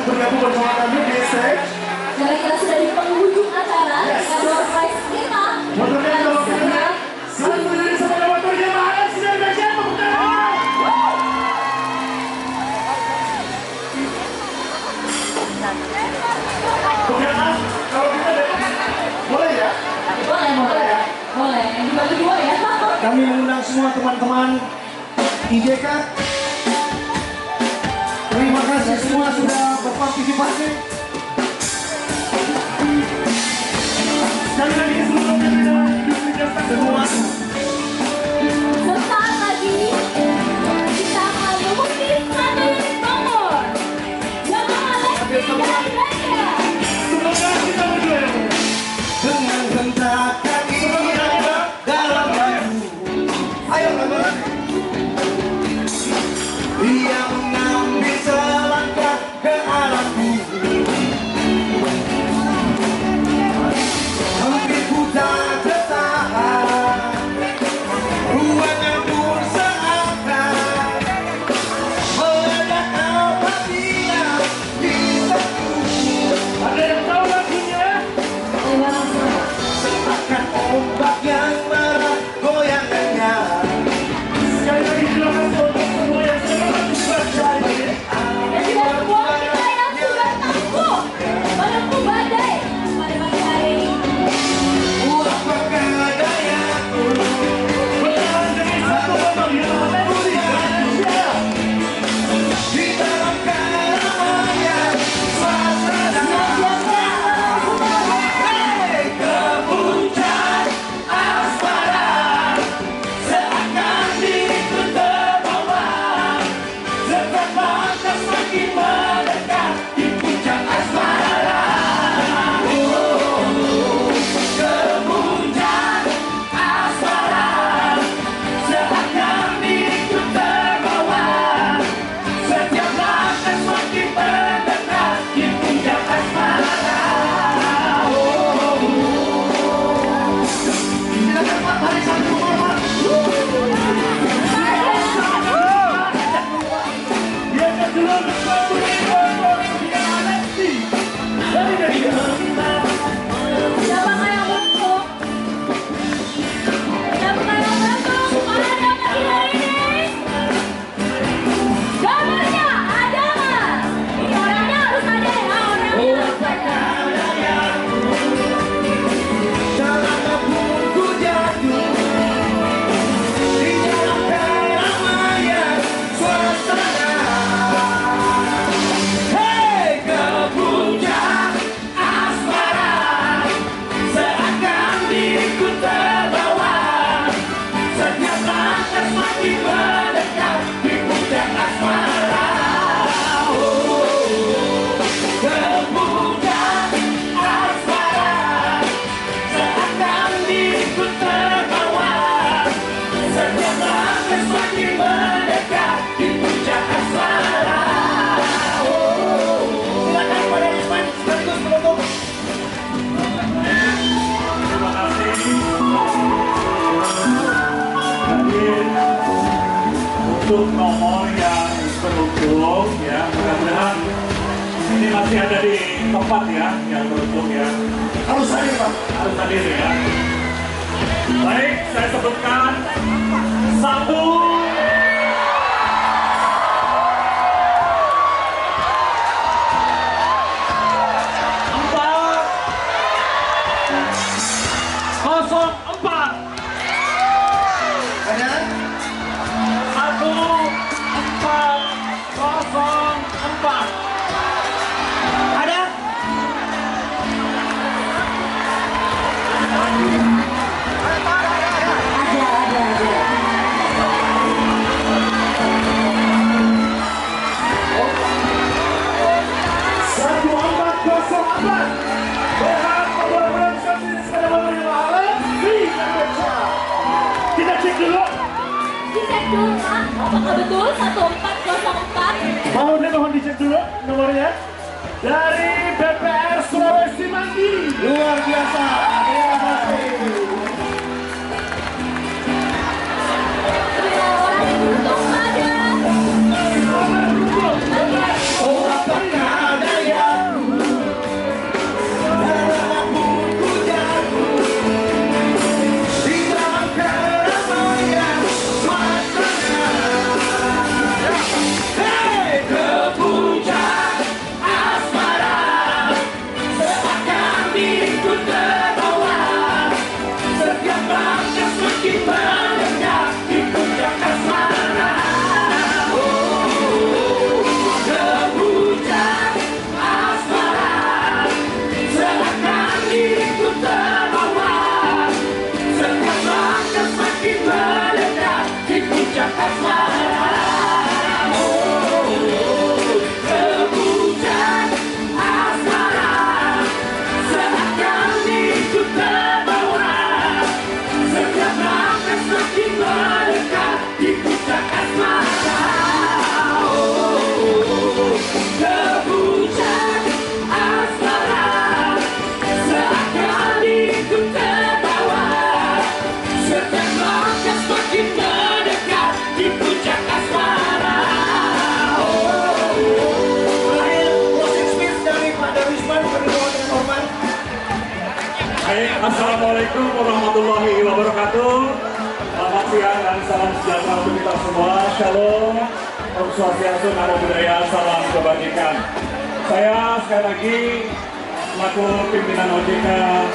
bergabung bersama kami di stage. Karena kita sudah di penghujung acara, door prize kita. Motornya kalau kita satu dari sepeda motornya mana sudah ada siapa? Kalau kita boleh ya? Boleh ya? Boleh, dibagi dua ya. Kami mengundang semua teman-teman IJK. Terima kasih semua sudah berpartisipasi. Sekali lagi sebelumnya semua. Sesaat lagi kita akan memutuskan nomor. Jangan Lesti dari Raya. Semoga kita berdua dengan hentakan ini dalam lagu. Ayo teman. Dia mengambil selangkah ke arahku. Hampir ku tak tertahan. Ruangan pun seakan meledak apabila disentuh. Ada yang tahu lagunya? Seakan ombak yang marah goyangannya. Sekali lagi silakan untuk semua yang sudah berjaya. Dan juga semua kita yang sudah tangguh menempuh badai pada pagi hari ini. Apakah dayaku berjalan demi satu motor yang Indonesia di dalam keramaian suasana. Hei, ke puncak asmara, seakan diriku terbawa. Setiap langkah semakin mendekat di puncak asmara. Ke puncak asmara, seakan diriku terbawa. Setiap langkah semakin mendekat di puncak asmara. Silakan Pak, hari satu Pak. Dia kedua bersatu dengan Lesti dari Siapa yang untuk? Siapa yang untuk pada pagi hari ini? Gambarnya ada nggak? Ini orangnya harus ada ya, orangnya. Jangan pun ku jatuh di dalam keramaian suasana. Hei, ke puncak asmara, seakan diriku terbawa. Setiap langkah semakin mendekat di puncak asmara. Ke puncak asmara, seakan diriku terbawa. Setiap langkah semakin mendekat di puncak asmara. Silakan pada Isman sekaligus penutup. Terima kasih hadir untuk nomor yang beruntung ya. Mudah-mudahan ini masih ada di tempat ya yang beruntung ya. Harus hadir Pak. Harus hadir ya. Baik, saya sebutkan 1. Kita cek dulu. Dicek dulu Pak, apakah betul 1404? Mohon dicek dulu nomornya. Dari BPR Sulawesi Mandiri. Luar biasa. Terima kasih. Orang yang beruntung ada. Oh, apakah ada Baik, assalamualaikum warahmatullahi wabarakatuh. Selamat siang dan salam sejahtera untuk kita semua. Shalom, Om Swastiastu, Namo Buddhaya, salam kebajikan. Saya sekali lagi selaku pimpinan OJK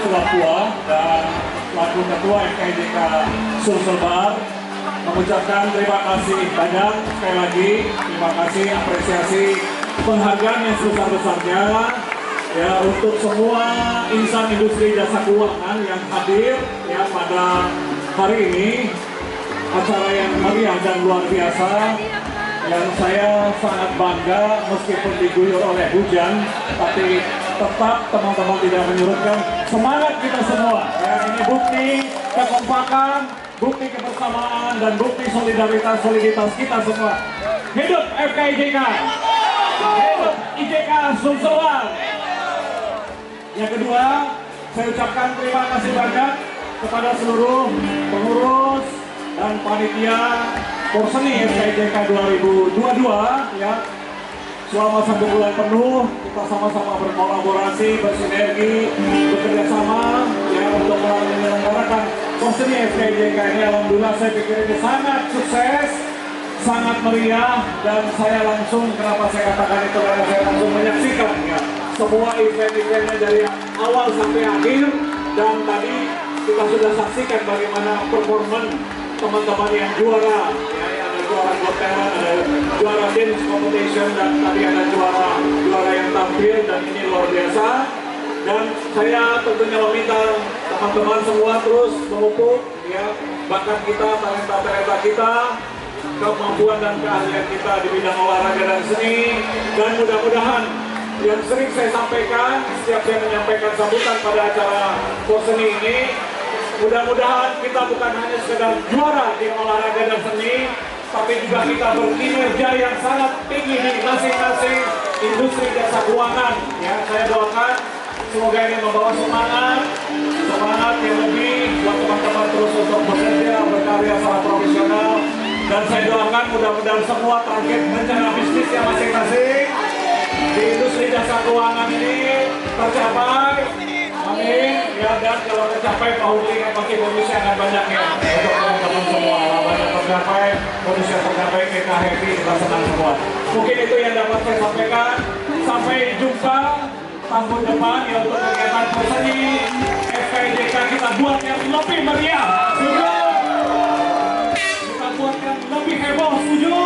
Sulapua dan selaku ketua FKIJK Sulselbar mengucapkan terima kasih banyak sekali lagi. Terima kasih, apresiasi, penghargaan yang sebesar-besarnya ya untuk semua insan industri jasa keuangan yang hadir ya pada hari ini, acara yang meriah dan luar biasa yang saya sangat bangga meskipun diguyur oleh hujan, tapi tetap teman-teman tidak menyurutkan semangat kita semua ya. Ini bukti kekompakan, bukti kebersamaan, dan bukti soliditas kita semua. Hidup FKIJK, hidup IJK Sulselbar. Yang kedua, saya ucapkan terima kasih banyak kepada seluruh pengurus dan panitia Porseni FKIJK 2022 ya. Selama 1 bulan penuh kita sama-sama berkolaborasi, bersinergi, bekerja sama ya untuk menyelenggarakan Porseni FKIJK ini. Alhamdulillah saya pikir ini sangat sukses, sangat meriah, dan saya langsung, kenapa saya katakan itu, karena saya langsung menyaksikan ya semua event-eventnya dari awal sampai akhir, dan tadi kita sudah saksikan bagaimana performan teman-teman yang juara ya, ada juara hotel, ada juara dance competition, dan tadi ada juara yang tampil, dan ini luar biasa. Dan saya tentunya meminta teman-teman semua terus memupuk ya bakat kita, talenta-talenta kita, kemampuan dan keahlian kita di bidang olahraga dan seni. Dan mudah-mudahan yang sering saya sampaikan setiap saya menyampaikan sambutan pada acara Porseni ini, mudah-mudahan kita bukan hanya sekedar juara di olahraga dan seni, tapi juga kita berkinerja yang sangat tinggi di masing-masing industri jasa keuangan ya. Saya doakan semoga ini membawa semangat yang lebih buat teman-teman terus untuk bekerja, berkarya secara profesional. Dan saya doakan mudah-mudahan semua target rencana bisnisnya masing-masing di industri jasa keuangan ini tercapai. Amin ya. Dan kalau tercapai, pahuling pasti bonusnya akan banyak ya untuk teman-teman semua. Banyak tercapai, bonusnya tercapai, kita happy, kita senang semua. Mungkin itu yang dapat saya sampaikan. Sampai jumpa tahun depan ya untuk kegiatan Porseni FKIJK. Kita buat yang lebih meriah, setuju? Kita buat yang lebih heboh, setuju?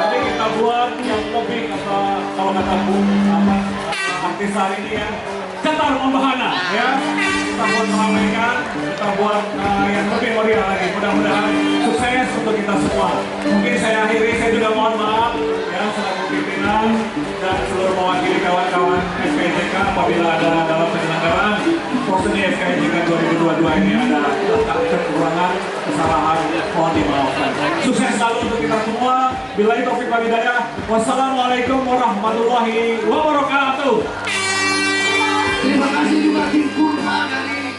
Jadi kita buat yang lebih, kalau kata artis hari ini ya, cetar membahana ya. Kita buat meramaikan, kita buat yang lebih meriah lagi. Mudah-mudahan sukses untuk kita semua. Mungkin saya akhiri, saya juga mohon maaf ya selaku pimpinan dan seluruh mewakili kawan-kawan FKIJK apabila ada dalam penyelenggaraan Porseni FKIJK 2022 ini ada kekurangan, kesalahan, mohon dimaafkan. Sukses selalu untuk kita semua. Billahi taufiq wal hidayah. Wassalamualaikum warahmatullahi wabarakatuh. Terima kasih juga tim Kurma dari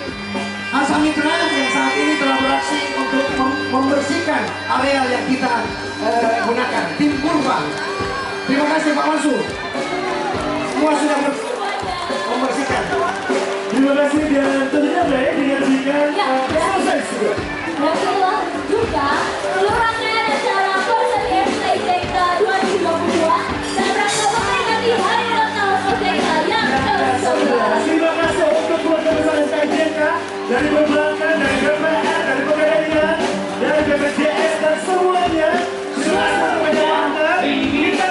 Asamitra yang saat ini telah beraksi untuk membersihkan area yang kita gunakan. Tim Kurma, terima kasih Pak Mansur. Semua sudah membersihkan. Terima kasih dan tentunya baik dihadirkan selesai sudah. Dan juga seluruh rangkaian acara Porseni FKIJK 2022 dan rangka memperingati hari ulang tahun OJK yang ke-11. Terima kasih untuk keluarga besar FKIJK dari perbankan, dari BPN, dari Pegadaian, dari BPJS dan semuanya. Selamat menjalankan. Kita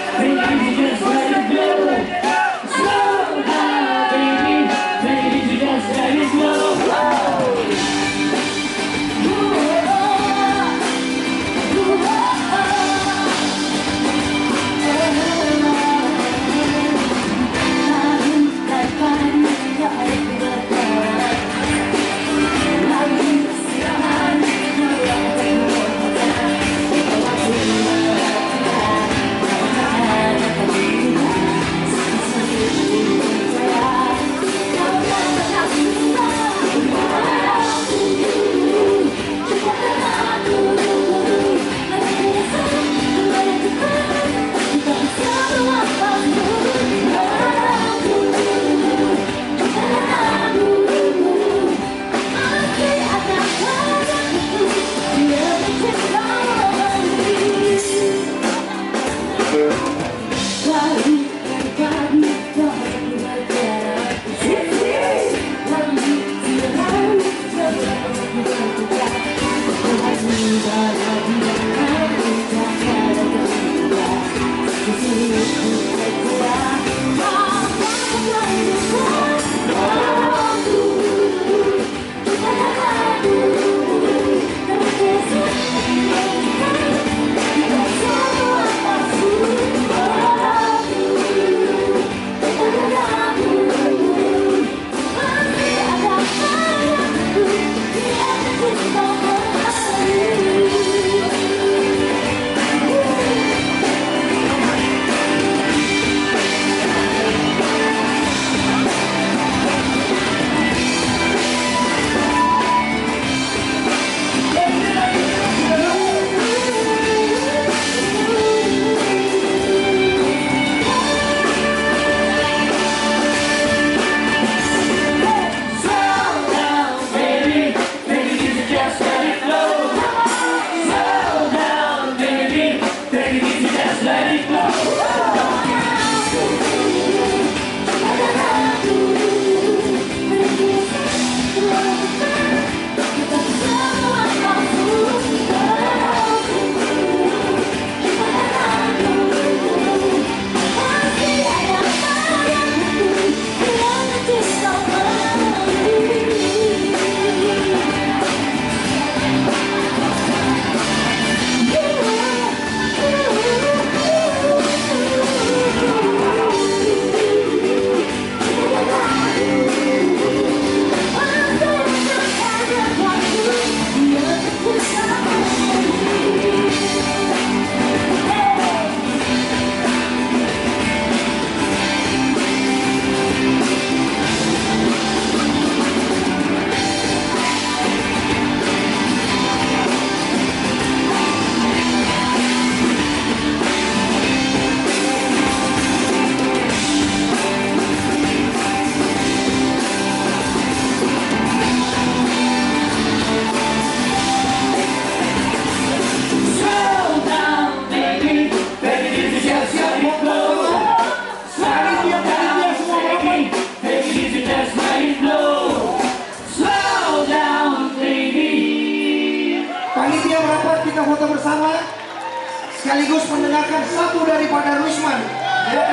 Panitia merapat, kita foto bersama sekaligus mendengarkan satu daripada Rusman. Ya,